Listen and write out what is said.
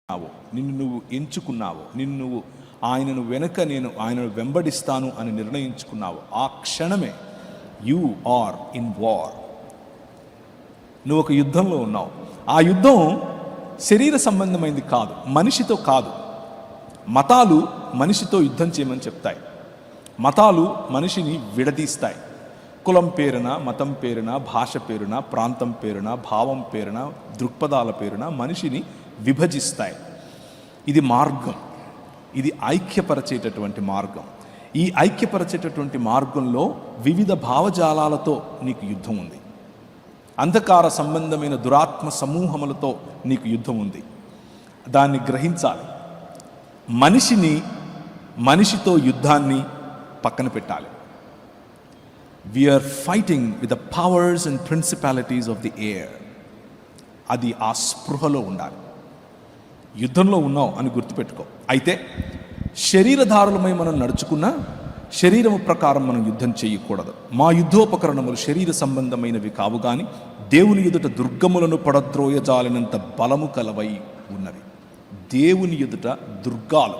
నిన్ను నువ్వు ఎంచుకున్నావు, నువ్వు ఆయనను వెనక నేను ఆయనను వెంబడిస్తాను అని నిర్ణయించుకున్నావు, ఆ క్షణమే యు ఆర్ ఇన్ వార్. నువ్వు ఒక యుద్ధంలో ఉన్నావు. ఆ యుద్ధం శరీర సంబంధమైంది కాదు, మనిషితో కాదు. మతాలు మనిషితో యుద్ధం చేయమని చెప్తాయి. మతాలు మనిషిని విడదీస్తాయి. కులం పేరున, మతం పేరున, భాష పేరున, ప్రాంతం పేరున, భావం పేరున, దృక్పథాల పేరున మనిషిని విభజిస్తాయి. ఇది మార్గం, ఇది ఐక్యపరచేటటువంటి మార్గం. ఈ ఐక్యపరచేటటువంటి మార్గంలో వివిధ భావజాలాలతో నీకు యుద్ధం ఉంది. అంధకార సంబంధమైన దురాత్మ సమూహములతో నీకు యుద్ధం ఉంది. దాన్ని గ్రహించాలి. మనిషితో యుద్ధాన్ని పక్కన పెట్టాలి. We are fighting with the powers and principalities of the air. అది ఆ స్పృహలో ఉండాలి. యుద్ధంలో ఉన్నావు అని గుర్తుపెట్టుకో. అయితే శరీరధారులమై మనం నడుచుకున్నా శరీరము ప్రకారం మనం యుద్ధం చేయకూడదు. మా యుద్ధోపకరణములు శరీర సంబంధమైనవి కావు గాని దేవుని ఎదుట దుర్గములను పడద్రోయజాలినంత బలము కలవై ఉన్నవి. దేవుని ఎదుట దుర్గాలు